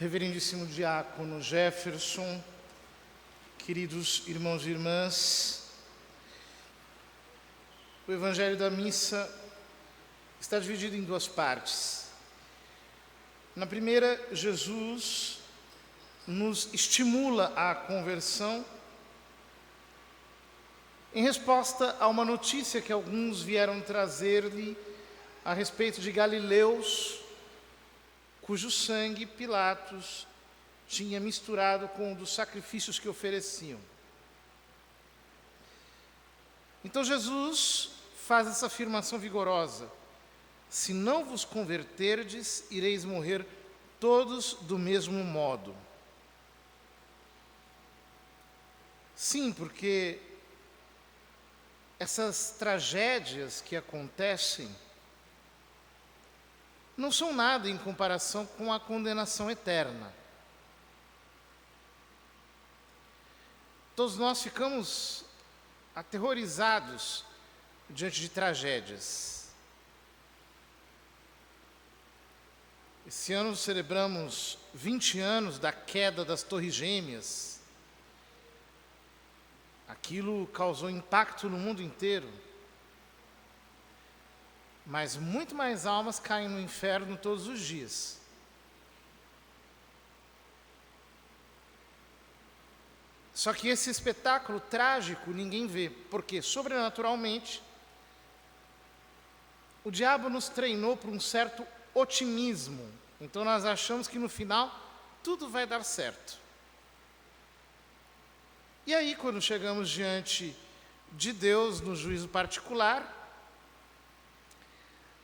Reverendíssimo Diácono Jefferson, queridos irmãos e irmãs, o Evangelho da Missa está dividido em duas partes. Na primeira, Jesus nos estimula à conversão em resposta a uma notícia que alguns vieram trazer-lhe a respeito de galileus cujo sangue Pilatos tinha misturado com o dos sacrifícios que ofereciam. Então Jesus faz essa afirmação vigorosa: se não vos converterdes, ireis morrer todos do mesmo modo. Sim, porque essas tragédias que acontecem não são nada em comparação com a condenação eterna. Todos nós ficamos aterrorizados diante de tragédias. Esse ano celebramos 20 anos da queda das Torres Gêmeas. Aquilo causou impacto no mundo inteiro. Mas muito mais almas caem no inferno todos os dias. Só que esse espetáculo trágico ninguém vê, porque, sobrenaturalmente, o diabo nos treinou para um certo otimismo. Então nós achamos que no final tudo vai dar certo. E aí, quando chegamos diante de Deus no juízo particular,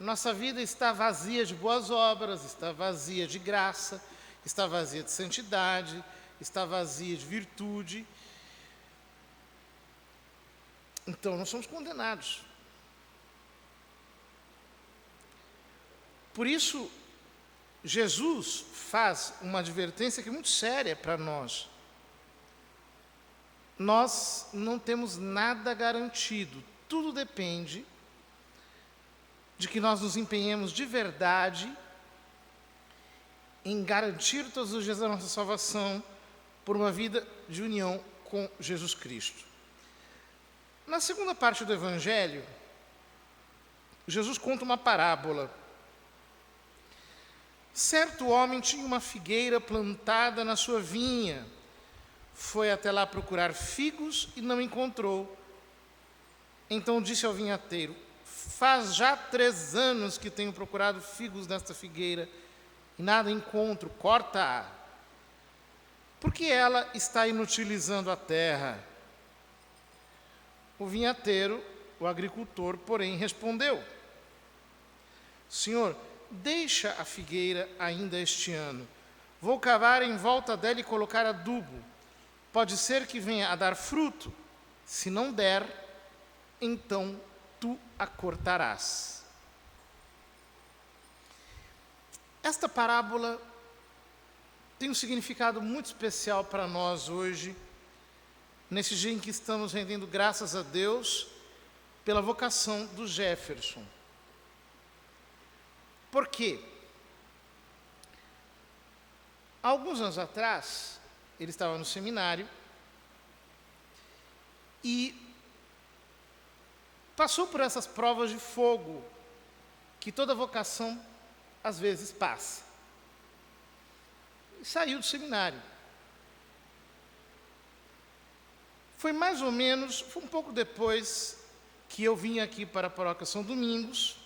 nossa vida está vazia de boas obras, está vazia de graça, está vazia de santidade, está vazia de virtude. Então, nós somos condenados. Por isso, Jesus faz uma advertência que é muito séria para nós. Nós não temos nada garantido, tudo depende de que nós nos empenhemos de verdade em garantir todos os dias a nossa salvação por uma vida de união com Jesus Cristo. Na segunda parte do Evangelho, Jesus conta uma parábola. Certo homem tinha uma figueira plantada na sua vinha. Foi até lá procurar figos e não encontrou. Então disse ao vinhateiro: faz já 3 anos que tenho procurado figos nesta figueira e nada encontro, corta-a, porque ela está inutilizando a terra. O vinhateiro, o agricultor, porém, respondeu: Senhor, deixa a figueira ainda este ano. Vou cavar em volta dela e colocar adubo. Pode ser que venha a dar fruto. Se não der, então tu a cortarás. Esta parábola tem um significado muito especial para nós hoje, nesse dia em que estamos rendendo graças a Deus pela vocação do Jefferson. Por quê? Há alguns anos atrás, ele estava no seminário e passou por essas provas de fogo que toda vocação às vezes passa. E saiu do seminário. Foi um pouco depois que eu vim aqui para a paróquia São Domingos.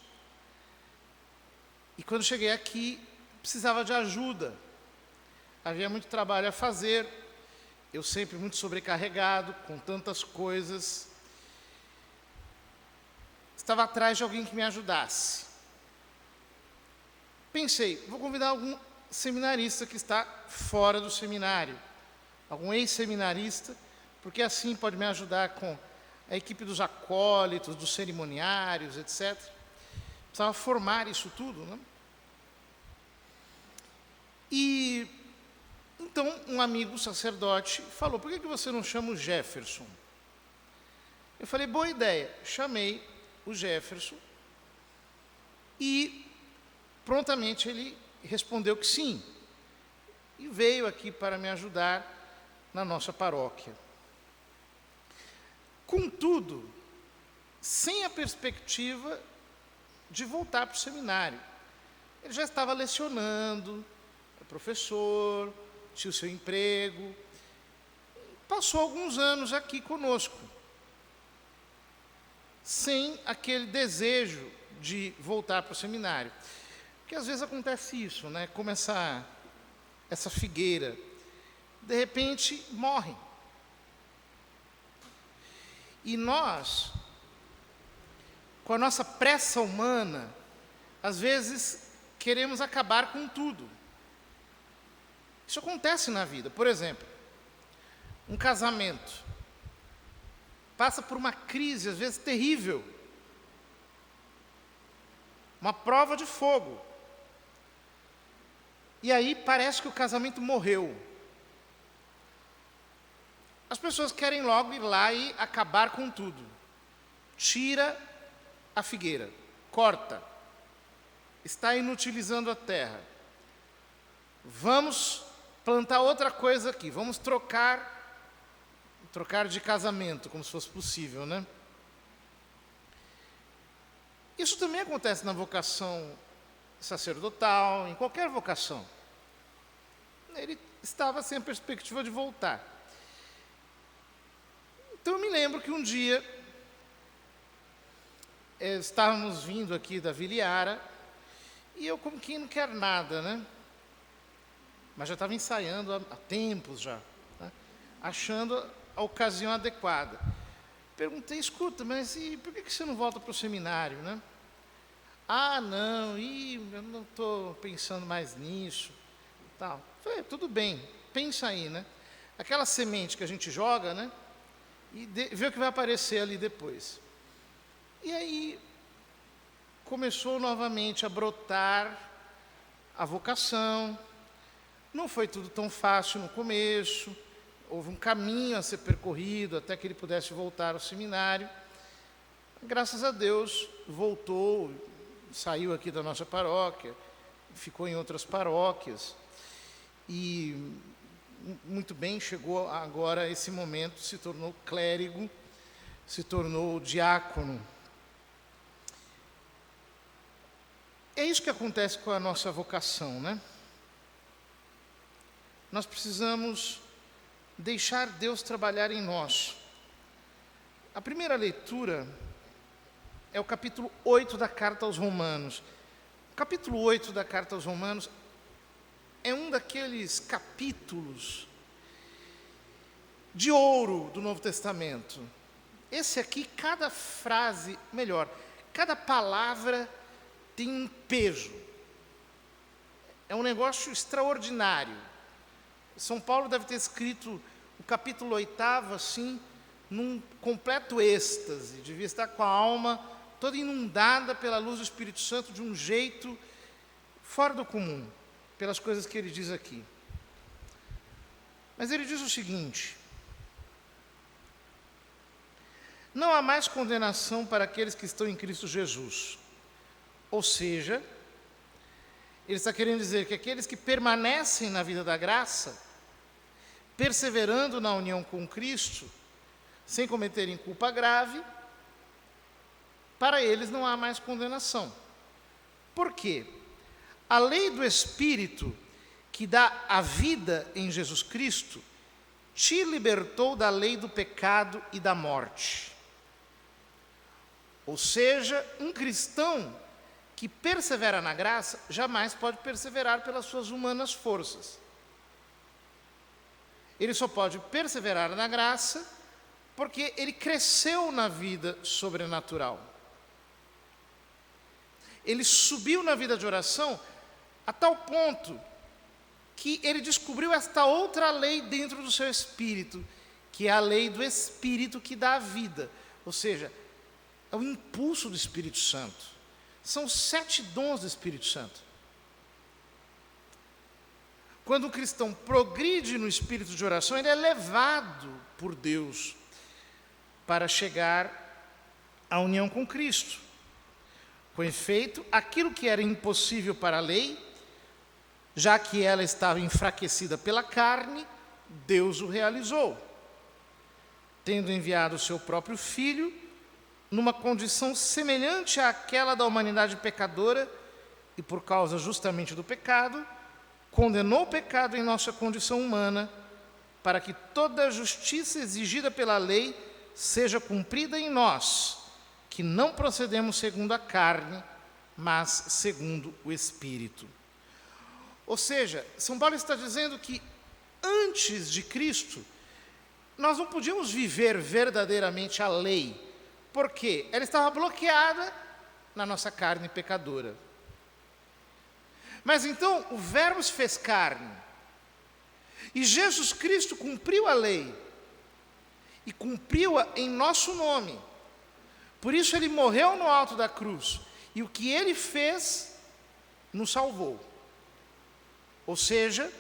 E quando cheguei aqui, precisava de ajuda. Havia muito trabalho a fazer, eu sempre muito sobrecarregado, com tantas coisas. Estava atrás de alguém que me ajudasse. Pensei, vou convidar algum seminarista que está fora do seminário, algum ex-seminarista, porque assim pode me ajudar com a equipe dos acólitos, dos cerimoniários, etc. Precisava formar isso tudo, né? E então um amigo sacerdote falou: por que você não chama o Jefferson? Eu falei: boa ideia. Chamei o Jefferson e prontamente ele respondeu que sim. e veio aqui para me ajudar na nossa paróquia. Contudo, sem a perspectiva de voltar para o seminário. Ele já estava lecionando, é professor, tinha o seu emprego, passou alguns anos aqui conosco, sem aquele desejo de voltar para o seminário. Porque às vezes acontece isso, né? Como essa figueira, de repente morre. E nós, com a nossa pressa humana, às vezes queremos acabar com tudo. Isso acontece na vida. Por exemplo, um casamento passa por uma crise, às vezes terrível, uma prova de fogo. E aí parece que o casamento morreu. As pessoas querem logo ir lá e acabar com tudo. Tira a figueira, corta, está inutilizando a terra. Vamos plantar outra coisa aqui, vamos trocar de casamento, como se fosse possível, né? Isso também acontece na vocação sacerdotal, em qualquer vocação. Ele estava sem a perspectiva de voltar. Então eu me lembro que um dia estávamos vindo aqui da Vila Iara e eu, como quem não quer nada, né? Mas já estava ensaiando há tempos já, né? Achando a ocasião adequada. Perguntei, escuta, mas e por que você não volta para o seminário, né? Ah, não, eu não estou pensando mais nisso. Tal. Falei, tudo bem, pensa aí, né? Aquela semente que a gente joga, né? E vê o que vai aparecer ali depois. E aí começou novamente a brotar a vocação. Não foi tudo tão fácil no começo, houve um caminho a ser percorrido até que ele pudesse voltar ao seminário. Graças a Deus, voltou, saiu aqui da nossa paróquia, ficou em outras paróquias e muito bem, chegou agora a esse momento, se tornou clérigo, se tornou diácono. É isso que acontece com a nossa vocação, né? Nós precisamos deixar Deus trabalhar em nós. A primeira leitura é o capítulo 8 da Carta aos Romanos. O capítulo 8 da Carta aos Romanos é um daqueles capítulos de ouro do Novo Testamento. Esse aqui, cada frase, cada palavra tem um peso. É um negócio extraordinário. São Paulo deve ter escrito o capítulo 8, assim, num completo êxtase. Devia estar com a alma toda inundada pela luz do Espírito Santo de um jeito fora do comum, pelas coisas que ele diz aqui. Mas ele diz o seguinte: não há mais condenação para aqueles que estão em Cristo Jesus. Ou seja, ele está querendo dizer que aqueles que permanecem na vida da graça, perseverando na união com Cristo, sem cometerem culpa grave, para eles não há mais condenação. Por quê? A lei do Espírito, que dá a vida em Jesus Cristo, te libertou da lei do pecado e da morte. Ou seja, um cristão que persevera na graça jamais pode perseverar pelas suas humanas forças. Ele só pode perseverar na graça porque ele cresceu na vida sobrenatural. Ele subiu na vida de oração a tal ponto que ele descobriu esta outra lei dentro do seu espírito, que é a lei do Espírito que dá a vida. Ou seja, é o impulso do Espírito Santo. São 7 dons do Espírito Santo. Quando um cristão progride no espírito de oração, ele é levado por Deus para chegar à união com Cristo. Com efeito, aquilo que era impossível para a lei, Já que ela estava enfraquecida pela carne, Deus o realizou, tendo enviado o seu próprio Filho, numa condição semelhante àquela da humanidade pecadora, e por causa justamente do pecado, condenou o pecado em nossa condição humana, para que toda a justiça exigida pela lei seja cumprida em nós, que não procedemos segundo a carne, mas segundo o Espírito. Ou seja, São Paulo está dizendo que antes de Cristo, nós não podíamos viver verdadeiramente a lei, porque ela estava bloqueada na nossa carne pecadora. Mas então o Verbo se fez carne, e Jesus Cristo cumpriu a lei, e cumpriu-a em nosso nome. Por isso ele morreu no alto da cruz, e o que ele fez nos salvou. Ou seja,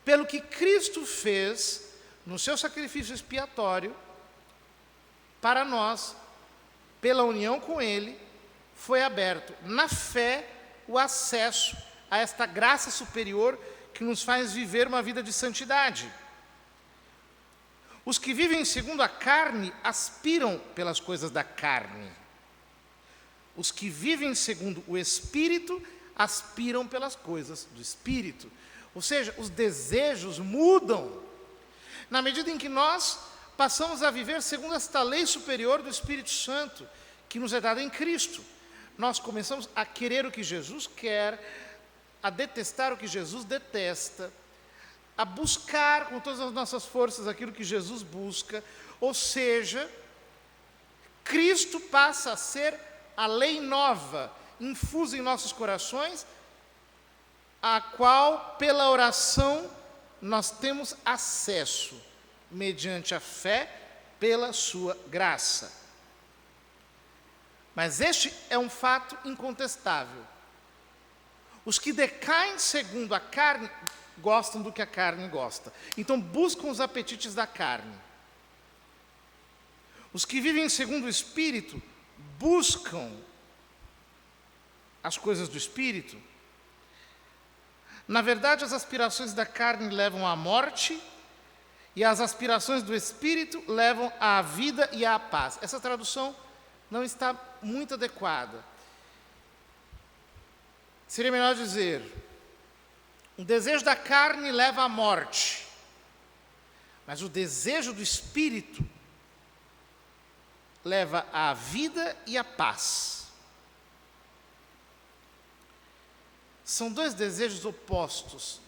pelo que Cristo fez no seu sacrifício expiatório, para nós, pela união com ele, foi aberto na fé o acesso a esta graça superior que nos faz viver uma vida de santidade. Os que vivem segundo a carne aspiram pelas coisas da carne. Os que vivem segundo o Espírito aspiram pelas coisas do Espírito. Ou seja, os desejos mudam na medida em que nós passamos a viver segundo esta lei superior do Espírito Santo, que nos é dada em Cristo. Nós começamos a querer o que Jesus quer, a detestar o que Jesus detesta, a buscar com todas as nossas forças aquilo que Jesus busca. Ou seja, Cristo passa a ser a lei nova, infusa em nossos corações, a qual, pela oração, nós temos acesso, mediante a fé, pela sua graça. Mas este é um fato incontestável. Os que decaem segundo a carne, gostam do que a carne gosta. Então buscam os apetites da carne. Os que vivem segundo o Espírito, buscam as coisas do Espírito. Na verdade, as aspirações da carne levam à morte, e as aspirações do Espírito levam à vida e à paz. Essa tradução não está muito adequada. Seria melhor dizer: o desejo da carne leva à morte, mas o desejo do Espírito leva à vida e à paz. São dois desejos opostos,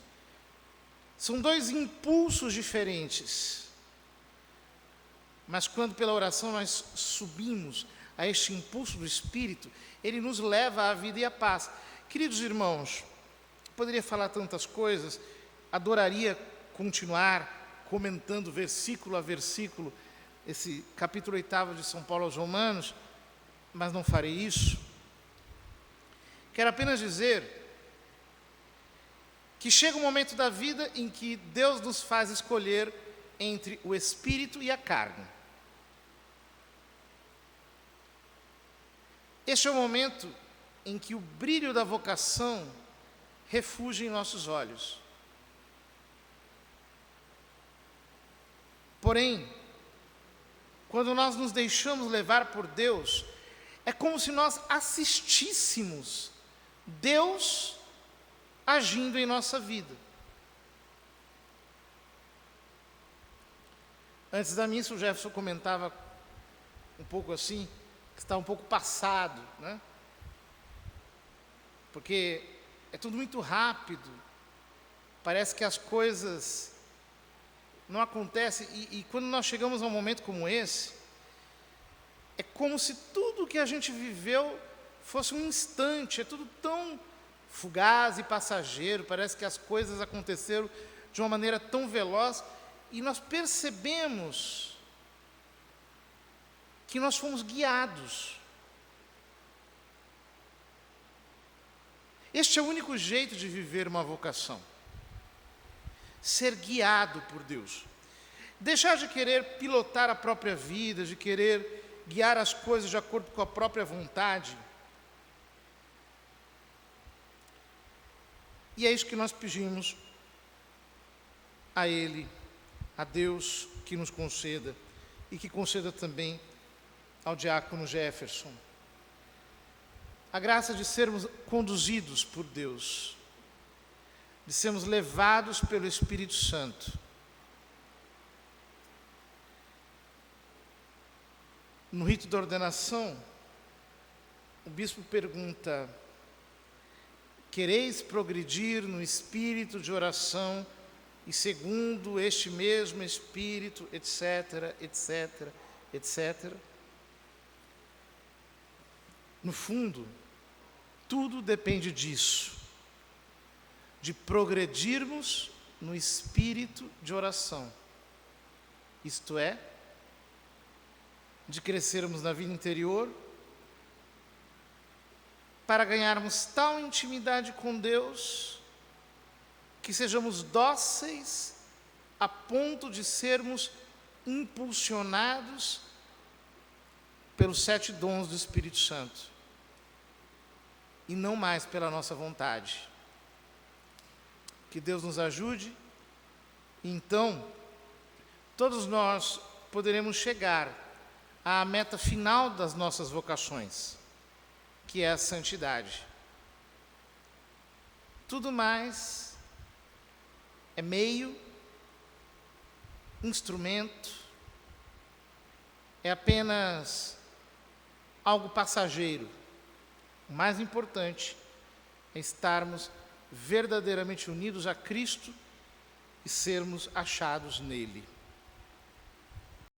são dois impulsos diferentes. Mas quando pela oração nós subimos a este impulso do Espírito, ele nos leva à vida e à paz. Queridos irmãos, poderia falar tantas coisas, adoraria continuar comentando versículo a versículo esse capítulo 8 de São Paulo aos Romanos, mas não farei isso. Quero apenas dizer que chega um momento da vida em que Deus nos faz escolher entre o Espírito e a carne. Este é o momento em que o brilho da vocação refugia em nossos olhos. Porém, quando nós nos deixamos levar por Deus, é como se nós assistíssemos Deus agindo em nossa vida. Antes da missa, o Jefferson comentava um pouco assim, que está um pouco passado, né? Porque é tudo muito rápido, parece que as coisas não acontecem, e quando nós chegamos a um momento como esse, é como se tudo que a gente viveu fosse um instante, é tudo tão fugaz e passageiro, parece que as coisas aconteceram de uma maneira tão veloz, e nós percebemos que nós fomos guiados. Este é o único jeito de viver uma vocação: ser guiado por Deus. Deixar de querer pilotar a própria vida, de querer guiar as coisas de acordo com a própria vontade. E é isso que nós pedimos a Ele, a Deus, que nos conceda e que conceda também ao diácono Jefferson a graça de sermos conduzidos por Deus, de sermos levados pelo Espírito Santo. No rito da ordenação, o bispo pergunta: quereis progredir no espírito de oração e segundo este mesmo espírito, etc, etc, etc. No fundo, tudo depende disso, de progredirmos no espírito de oração. Isto é, de crescermos na vida interior, para ganharmos tal intimidade com Deus, que sejamos dóceis a ponto de sermos impulsionados pelos 7 dons do Espírito Santo, e não mais pela nossa vontade. Que Deus nos ajude, e então todos nós poderemos chegar à meta final das nossas vocações, que é a santidade. Tudo mais é meio, instrumento, é apenas algo passageiro. O mais importante é estarmos verdadeiramente unidos a Cristo e sermos achados nele.